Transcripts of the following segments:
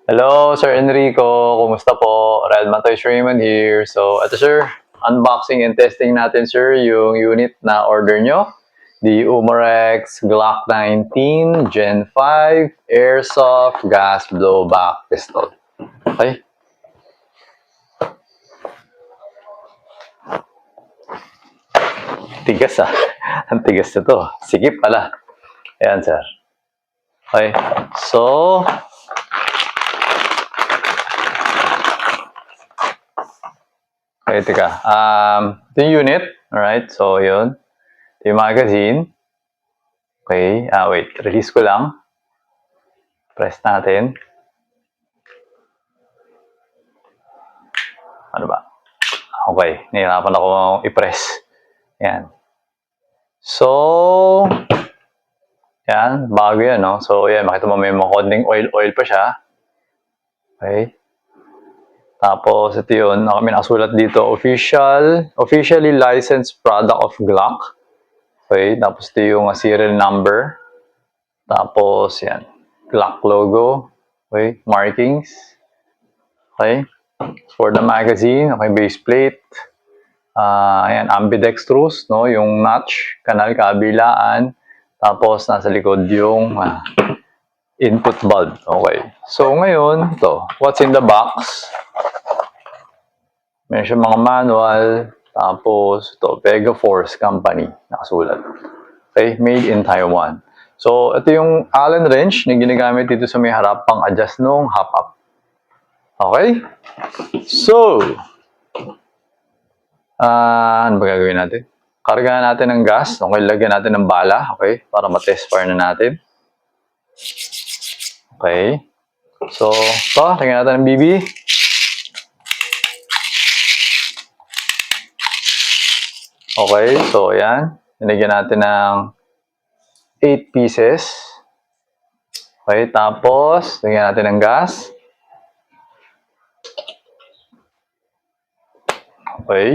Hello, Sir Enrico. Kumusta po? Real Matoy Raymond here. So, ito sir, unboxing and testing natin sir yung unit na order nyo. The Umarex Glock 19 Gen 5 Airsoft Gas Blowback Pistol. Okay? Tigas ah. Ang tigas na to. Sikip pala. Ayan sir. Okay. So, okay, teka. Ito yung unit. Alright, so yun. Ito yung magazine. Okay, wait. Release ko lang. Press natin. Ano ba? Okay, nahirapan ako i-press. Yan. So, yan. Bago yan, no? So, yan. Makita mo may mga konting oil pa siya. Okay. Tapos, ito yun. May nakasulat dito. Officially licensed product of Glock. Okay. Tapos, ito yung serial number. Tapos, yan. Glock logo. Okay. Markings. Okay. For the magazine. Okay. Base plate. Ayan. Ambidextrous. No? Yung notch. Kanal kabilaan. Tapos, nasa likod yung input bulb. Okay. So, ngayon, ito. What's in the box? Meron siya mga manual. Tapos, ito. Vega Force Company. Nakasulat. Okay. Made in Taiwan. So, ito yung Allen wrench na ginagamit dito sa may harap pang adjust nung hop-up. Okay? So, ano ba gagawin natin? Kargahan natin ng gas. Okay, lagyan natin ng bala. Okay, para ma-test fire na natin. Okay. So, ito, lagyan natin ng BB. Okay, so ayan. Nilagyan natin ng 8 pieces. Okay, tapos, lagyan natin ng gas. Okay.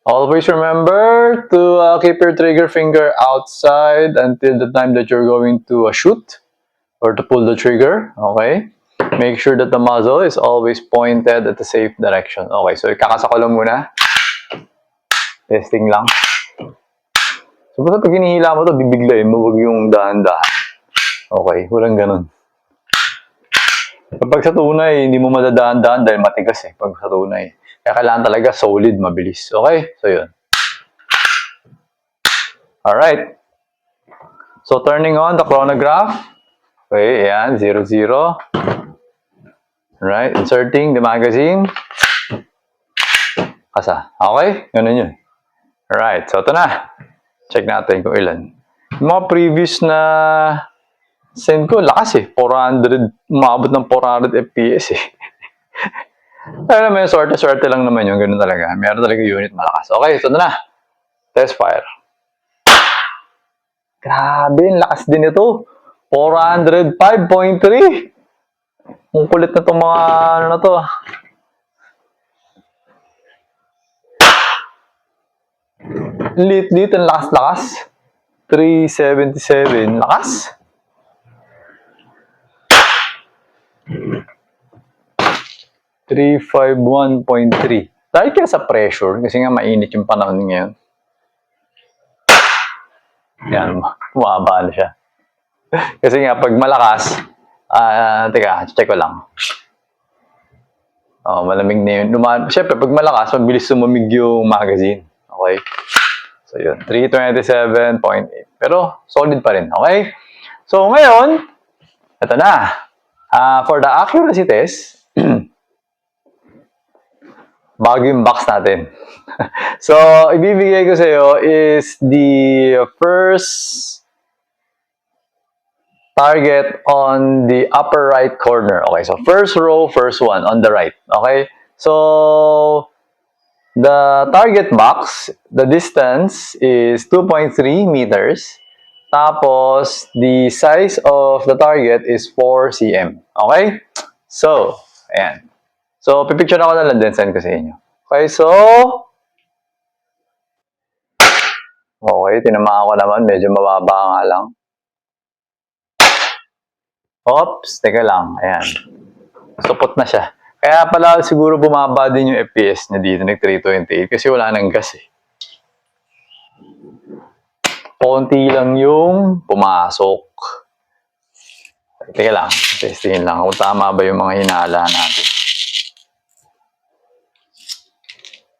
Always remember to keep your trigger finger outside until the time that you're going to shoot or to pull the trigger. Okay? Make sure that the muzzle is always pointed at the safe direction. Okay, so ikakasa ko lang muna. Testing lang. So, basta pag hinihila mo to, bibiglayin mo, wag yung dahan-dahan. Okay, walang ganun. Kapag sa tunay, hindi mo madadahan-dahan dahil matigas eh, pag sa tunay. Kaya kailangan talaga solid, mabilis. Okay? So, yun. Alright. So, turning on the chronograph. Okay, ayan, 00. Alright, inserting the magazine. Kasa. Okay? Ganun yun. Alright, so ito na. Check natin kung ilan. Yung mga previous na send ko, lakas eh. 400, umabot ng 400 FPS eh. Pero may swerte lang naman yun. Ganun talaga. Meron talaga unit malakas. Okay, ito na. Test fire. Grabe, lakas din ito. 405.3. Ang kulit na itong mga ano na to. Lit, ang lakas-lakas. 377. Lakas. .3. Dahil kaya sa pressure, kasi nga mainit yung panahon ngayon. Yan, bumaba na siya. Kasi nga, pag malakas, teka, check ko lang. Oh, malamig na yun. Siyempre, pag malakas, mabilis sumamig yung magazine. Okay? So, yun. 327.8. Pero, solid pa rin. Okay? So, ngayon, ito na. For the accuracy test, bago yung box natin. So, ibibigay ko sa iyo is the first target on the upper right corner. Okay, so first row, first one on the right. Okay, so the target box, the distance is 2.3 meters. Tapos, the size of the target is 4 cm. Okay? So, ayan. So, pipicture ako na lang din, send ko sa inyo. Okay, so, okay, tinamaan ko naman. Medyo mababa nga lang. Oops, teka lang. Ayan. Supot na siya. Kaya pala siguro bumaba din yung FPS niya dito, nag-328 kasi wala nang gas eh. Konti lang yung pumasok. Teka lang, testingin lang kung tama ba yung mga hinala natin.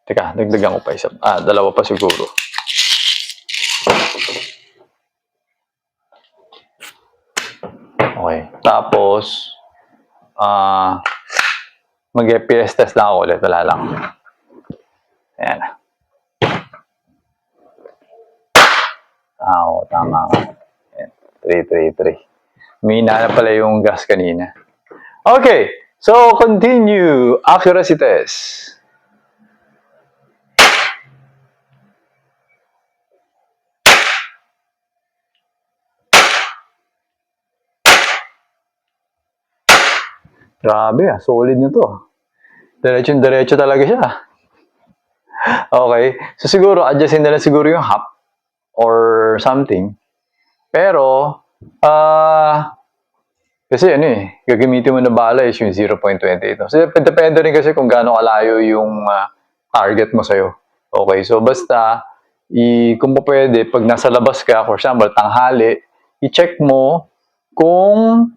Teka, dagdagan ko pa isa. Dalawa pa siguro. Okay. Tapos, mag-FPS test lang ako ulit. Wala lang. Ayan. Oo, tama nga. 333. May na pala yung gas kanina. Okay. So, continue. Accuracy test. Grabe solid na to. Diretso talaga siya. Okay. So siguro, adjustin nila siguro yung hop or something. Pero, kasi gagamitin mo na bala is yung 0.28. So, depende rin kasi kung gaano kalayo yung target mo sa'yo. Okay, so basta, kung pa pwede, pag nasa labas ka, for example, tanghali, i-check mo kung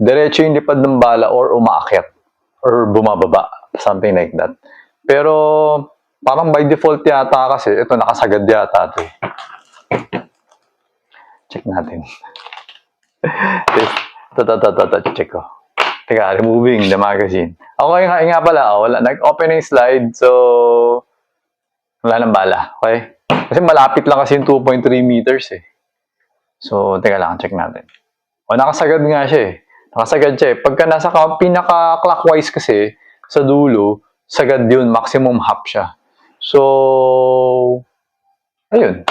diretso yung lipad ng bala or umaakyat or bumababa, something like that. Pero parang by default yata kasi ito nakasagad yata ito. Check natin. Check ko. Teka, removing the magazine. Okay nga pala, wala nag-open yung slide, so wala nang bala. Okay? Kasi malapit lang kasi yung 2.3 meters eh. So, teka lang, check natin. Nakasagad nga siya eh. Nakasagad siya eh. Pagka nasa pinaka-clockwise kasi, sa dulo, sagad yun, maximum hop siya. So, ayun.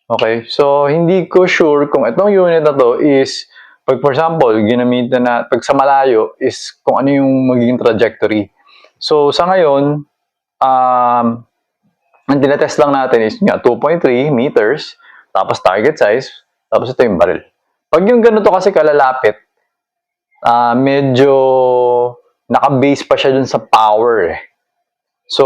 Okay, so hindi ko sure kung itong unit na to is, pag for example, ginamitan na, pag sa malayo, is kung ano yung magiging trajectory. So, sa ngayon, ang tinetest lang natin is nga 2.3 meters, tapos target size, tapos ito yung barrel. Pag yung ganito kasi kalalapit, medyo naka-base pa siya dun sa power eh. So,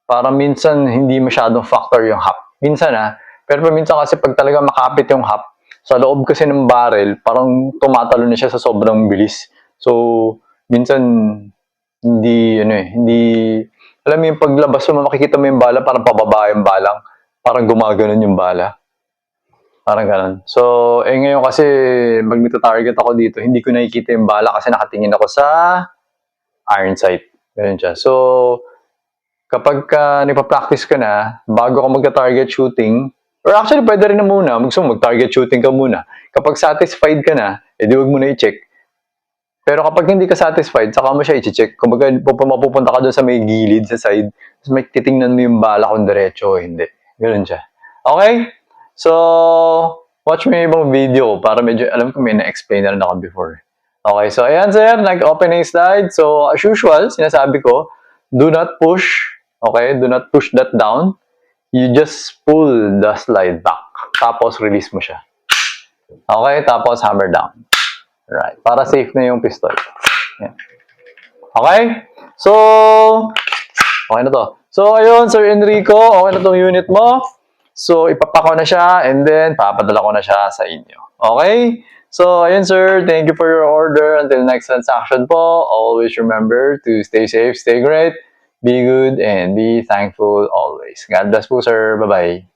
parang minsan hindi masyadong factor yung hop. Minsan pero minsan kasi pag talaga makapit yung hop, sa loob kasi ng barrel, parang tumatalo na siya sa sobrang bilis. So, minsan hindi, alam mo yung paglabas mo, makikita mo yung bala, parang pababa yung balang. Parang gumaganon yung bala. Parang ganun. So, ngayon kasi, pag nagta-target ako dito, hindi ko nakikita yung bala kasi nakatingin ako sa iron sight. Ganun siya. So, kapag nagpa-practice ka na, bago ka magka-target shooting, or actually, pwede rin na muna, mag-target shooting ka muna. Kapag satisfied ka na, edi wag mo na i-check. Pero kapag hindi ka satisfied, saka mo siya i-check. Kung mapupunta ka doon sa may gilid, sa side, tapos may titingnan mo yung bala kung diretso o hindi. Ganun siya. Okay? So, watch mo yung ibang video para medyo, alam ko may na-explain na rin ako before. Okay, so ayan sir, nag-open na yung slide. So, as usual, sinasabi ko, do not push. Okay? Do not push that down. You just pull the slide back. Tapos, release mo siya. Okay? Tapos, hammer down. Right. Para safe na yung pistol. Yan. Okay? So, okay na to. So, ayun, Sir Enrico, okay na tong unit mo. So, ipapako na siya and then papadala ko na siya sa inyo. Okay? So, ayun, sir. Thank you for your order. Until next transaction po, always remember to stay safe, stay great, be good, and be thankful always. God bless po, sir. Bye-bye.